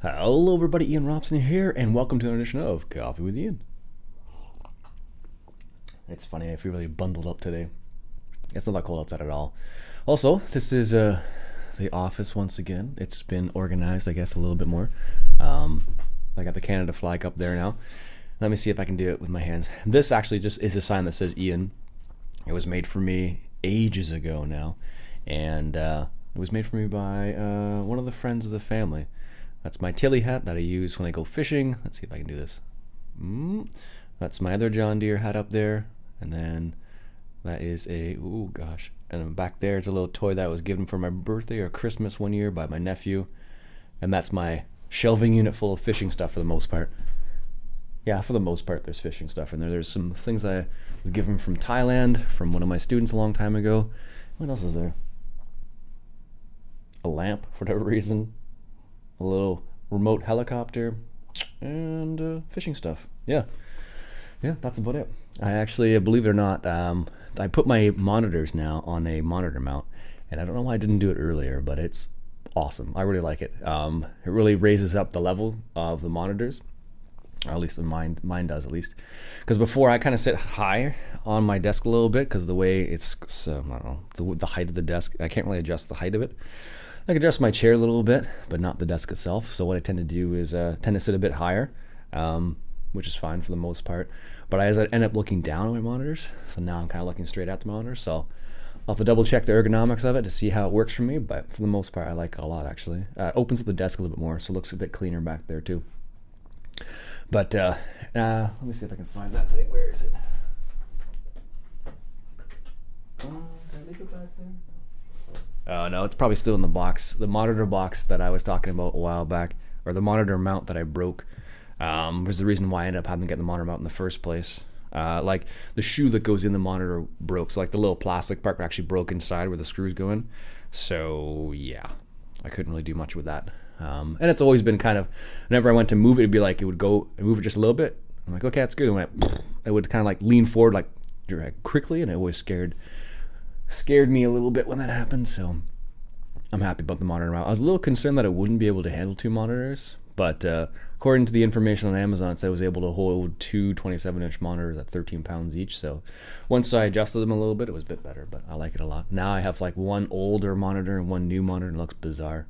Hello everybody, Ian Robson here, and welcome to another edition of Coffee with Ian. It's funny, I feel really bundled up today. It's not that cold outside at all. Also, this is the office once again. It's been organized, I guess, a little bit more. I got the Canada flag up there now. Let me see if I can do it with my hands. This actually just is a sign that says Ian. It was made for me ages ago now, and it was made for me by one of the friends of the family. That's my Tilly hat that I use when I go fishing. Let's see if I can do this. That's my other John Deere hat up there. And then that is a, oh gosh. And then back there is a little toy that was given for my birthday or Christmas one year by my nephew. And that's my shelving unit full of fishing stuff for the most part. Yeah, for the most part there's fishing stuff in there. There's some things I was given from Thailand from one of my students a long time ago. What else is there? A lamp for whatever reason. A little remote helicopter, and fishing stuff. Yeah, that's about it. I actually, believe it or not, I put my monitors now on a monitor mount, and I don't know why I didn't do it earlier, but it's awesome. I really like it. It really raises up the level of the monitors, or at least mine does at least. Because before I kind of sit high on my desk a little bit because of the way it's, I don't know, the height of the desk. I can't really adjust the height of it. I can adjust my chair a little bit, but not the desk itself. So what I tend to do is tend to sit a bit higher, which is fine for the most part. But I end up looking down on my monitors. So now I'm kind of looking straight at the monitor. So I'll have to double check the ergonomics of it to see how it works for me. But for the most part, I like it a lot actually. It opens up the desk a little bit more, so it looks a bit cleaner back there too. But let me see if I can find that thing. Where is it? Did I leave it back there? No, it's probably still in the box. The monitor box that I was talking about a while back, or the monitor mount that I broke, was the reason why I ended up having to get the monitor mount in the first place. Like the shoe that goes in the monitor broke, so like the little plastic part actually broke inside where the screws go in. So yeah, I couldn't really do much with that. And it's always been kind of, whenever I went to move it, it'd be like it would go and move it just a little bit. I'm like, okay, that's good. And when it would kind of like lean forward like quickly, and it always scared me a little bit when that happened. So I'm happy about the monitor mount. I was a little concerned that it wouldn't be able to handle two monitors, but according to the information on Amazon, it said it was able to hold two 27-inch monitors at 13 pounds each. So once I adjusted them a little bit, it was a bit better, but I like it a lot. Now I have like one older monitor and one new monitor, and it looks bizarre.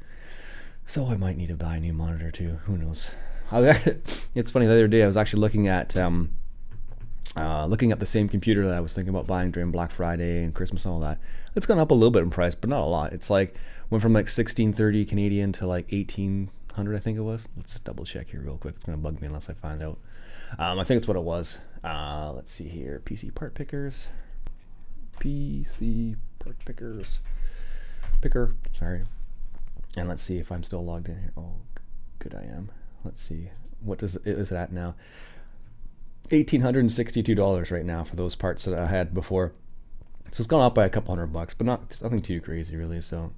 So I might need to buy a new monitor too. Who knows? It's funny, the other day I was actually looking at the same computer that I was thinking about buying during Black Friday and Christmas and all that. It's gone up a little bit in price, but not a lot. It's like went from like 1630 Canadian to like 1800, I think it was. Let's just double check here real quick. It's gonna bug me unless I find out. I think it's what it was. Let's see here. PC part pickers. PC part pickers. Sorry. And let's see if I'm still logged in here. Oh, good, I am. Let's see. What is it at now? $1,862 right now for those parts that I had before. So it's gone up by a couple $100, but nothing too crazy really. So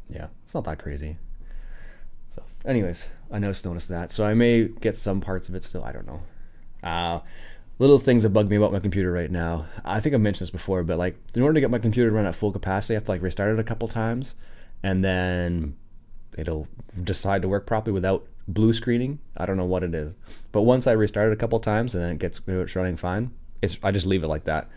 yeah, it's not that crazy. So anyways, I just noticed that. So I may get some parts of it still. I don't know. Little things that bug me about my computer right now. I think I've mentioned this before, but like in order to get my computer to run at full capacity, I have to like restart it a couple times, and then it'll decide to work properly without blue screening. I don't know what it is, but once I restart it a couple times and then it's running fine, I just leave it like that.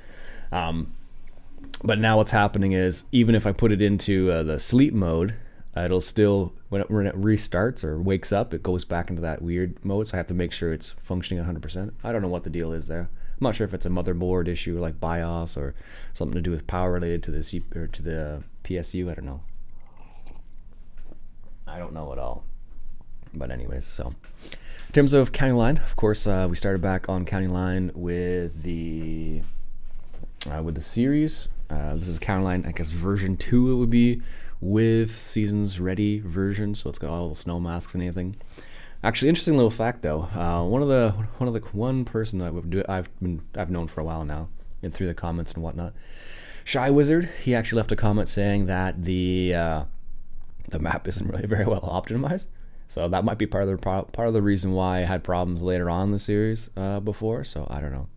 But now what's happening is even if I put it into the sleep mode, it'll still, when it restarts or wakes up, it goes back into that weird mode. So I have to make sure it's functioning 100%. I don't know what the deal is there. I'm not sure if it's a motherboard issue like BIOS or something to do with power related to the PSU. I don't know. I don't know at all. But anyways, so in terms of County Line, of course, we started back on County Line with the series. This is County Line, I guess version 2 it would be, with Seasons Ready version. So it's got all the snow masks and anything. Actually, interesting little fact though. One person that I've known for a while now, and through the comments and whatnot, Shy Wizard. He actually left a comment saying that the map isn't really very well optimized. So that might be part of the reason why I had problems later on in the series before. So I don't know.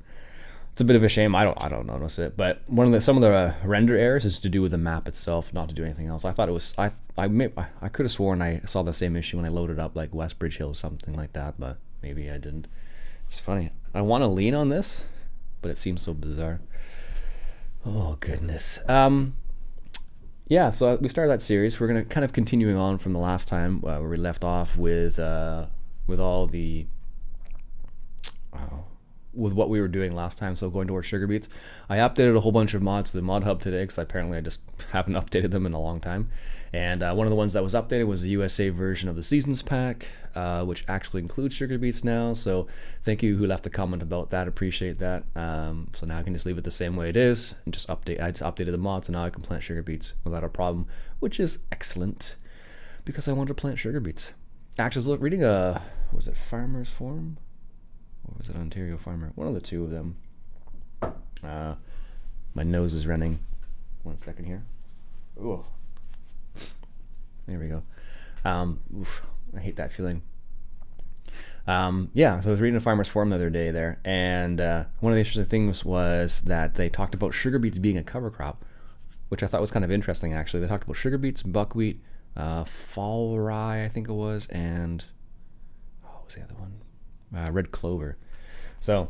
It's a bit of a shame. I don't notice it, but some of the render errors is to do with the map itself, not to do anything else. I thought it was I could have sworn I saw the same issue when I loaded up like Westbridge Hill or something like that, but maybe I didn't. It's funny. I want to lean on this, but it seems so bizarre. Oh goodness. Yeah, so we started that series. We're gonna kind of continuing on from the last time where we left off with all the with what we were doing last time. So going towards sugar beets, I updated a whole bunch of mods to the mod hub today because apparently I just haven't updated them in a long time. And one of the ones that was updated was the USA version of the Seasons Pack, which actually includes sugar beets now. So thank you who left a comment about that. Appreciate that. So now I can just leave it the same way it is and just update. I just updated the mods, and now I can plant sugar beets without a problem, which is excellent because I wanted to plant sugar beets. Actually, I was reading was it Farmer's Forum? Or was it Ontario Farmer? One of the two of them. My nose is running. 1 second here. Ooh. There we go. Oof, I hate that feeling. Yeah, so I was reading a Farmer's Forum the other day there, and one of the interesting things was that they talked about sugar beets being a cover crop, which I thought was kind of interesting actually. They talked about sugar beets, buckwheat, fall rye, I think it was, and what was the other one? Red clover. So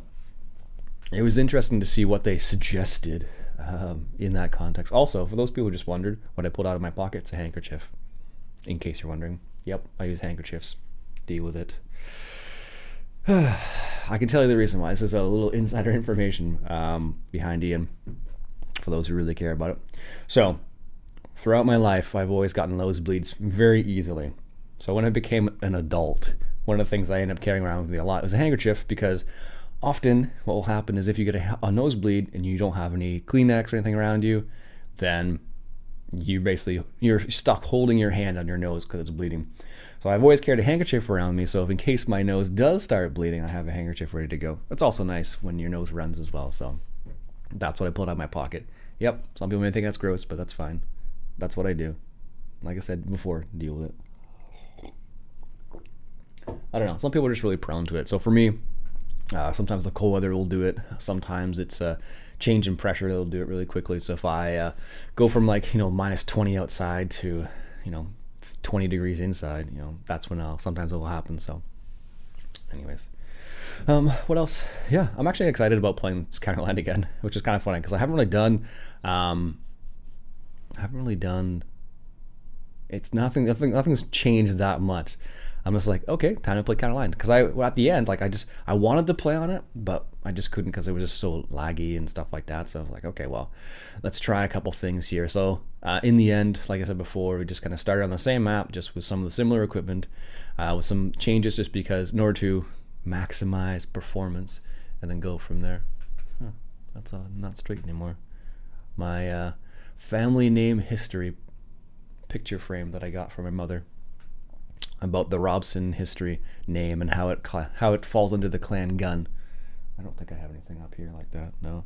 it was interesting to see what they suggested in that context. Also, for those people who just wondered, what I pulled out of my pocket, it's a handkerchief. In case you're wondering. Yep, I use handkerchiefs. Deal with it. I can tell you the reason why. This is a little insider information behind Iain, for those who really care about it. So, throughout my life, I've always gotten nosebleeds very easily. So when I became an adult, one of the things I ended up carrying around with me a lot was a handkerchief, because often what will happen is if you get a nosebleed and you don't have any Kleenex or anything around you, then you're stuck holding your hand on your nose because it's bleeding. So I've always carried a handkerchief around me, so if in case my nose does start bleeding, I have a handkerchief ready to go. It's also nice when your nose runs as well, so that's what I pulled out of my pocket. Yep, some people may think that's gross, but that's fine. That's what I do. Like I said before, deal with it. I don't know, some people are just really prone to it. So for me, sometimes the cold weather will do it. Sometimes it's a change in pressure that'll do it really quickly. So if I go from like, minus 20 outside to, 20 degrees inside, that's when sometimes it'll happen. So anyways, what else? Yeah, I'm actually excited about playing Skyline again, which is kind of funny because I haven't really done, it's nothing's changed that much. I'm just like, okay, time to play Counterline, because at the end, like I wanted to play on it, but I just couldn't because it was just so laggy and stuff like that. So I was like, okay, well, let's try a couple things here. So in the end, like I said before, we just kind of started on the same map, just with some of the similar equipment, with some changes, just because in order to maximize performance, and then go from there. Huh, that's not straight anymore. My family name history picture frame that I got from my mother, about the Robson history name and how it falls under the clan gun. I don't think I have anything up here like that. No.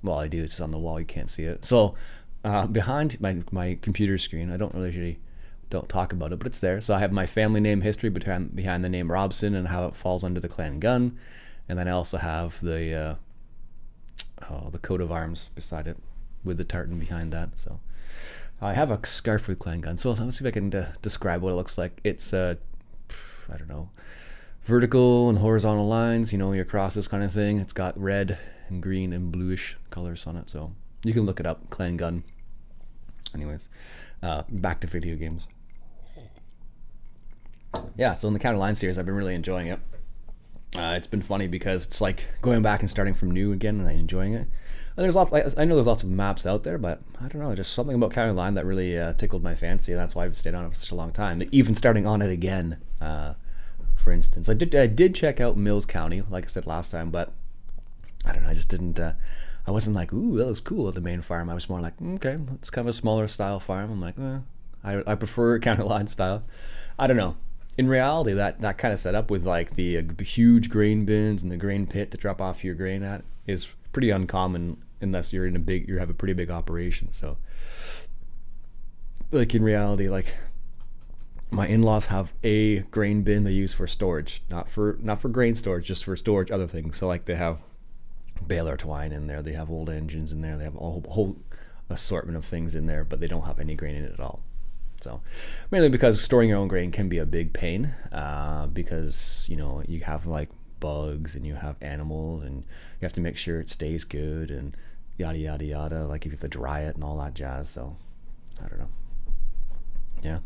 Well, I do. It's on the wall. You can't see it. So behind my computer screen, I don't talk about it, but it's there. So I have my family name history behind the name Robson and how it falls under the clan gun, and then I also have the coat of arms beside it with the tartan behind that. So I have a scarf with clan gun, so let's see if I can describe what it looks like. It's I don't know, vertical and horizontal lines, your crosses kind of thing. It's got red and green and bluish colors on it, so you can look it up, clan gun. Anyways, back to video games. Yeah, so in the Counterline series, I've been really enjoying it. It's been funny because it's like going back and starting from new again, and enjoying it. And there's lots. I know there's lots of maps out there, but I don't know. Just something about Counterline that really tickled my fancy, and that's why I've stayed on it for such a long time. Even starting on it again, for instance, I did check out Mills County, like I said last time, but I don't know. I just didn't. I wasn't like, ooh, that was cool at the main farm. I was more like, okay, it's kind of a smaller style farm. I'm like, I prefer Counterline style. I don't know. In reality, that kind of setup with like the huge grain bins and the grain pit to drop off your grain at is pretty uncommon unless you have a pretty big operation. So like in reality, like my in-laws have a grain bin they use for storage, not for grain storage, just for storage other things. So like they have baler twine in there. They have old engines in there. They have a whole assortment of things in there, but they don't have any grain in it at all. So mainly because storing your own grain can be a big pain, because you know, you have like bugs and you have animals and you have to make sure it stays good and yada yada yada, like if you have to dry it and all that jazz. So I don't know. Yeah.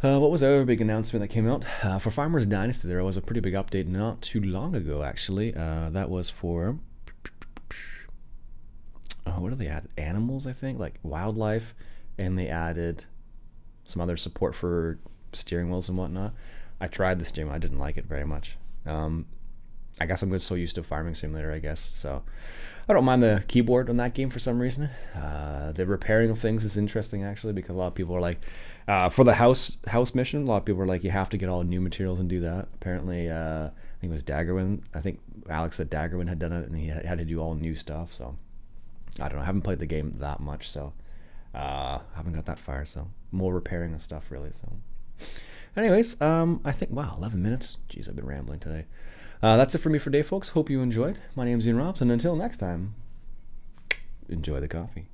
What was the other big announcement that came out? For Farmers Dynasty, there was a pretty big update not too long ago, actually. That was for, what did they add? Animals, I think, like wildlife, and they added some other support for steering wheels and whatnot. I tried the steering wheel. I didn't like it very much. I guess I'm just so used to Farming Simulator, I guess. So I don't mind the keyboard on that game for some reason. The repairing of things is interesting, actually, because a lot of people are like, for the house mission, a lot of people are like, you have to get all new materials and do that. Apparently, I think it was Daggerwin. I think Alex said Daggerwin had done it, and he had to do all new stuff. So I don't know. I haven't played the game that much, so I haven't got that far. So more repairing and stuff, really. So anyways, I think, wow, 11 minutes. Jeez, I've been rambling today. That's it for me for today, folks. Hope you enjoyed. My name's Ian Robs, and until next time, enjoy the coffee.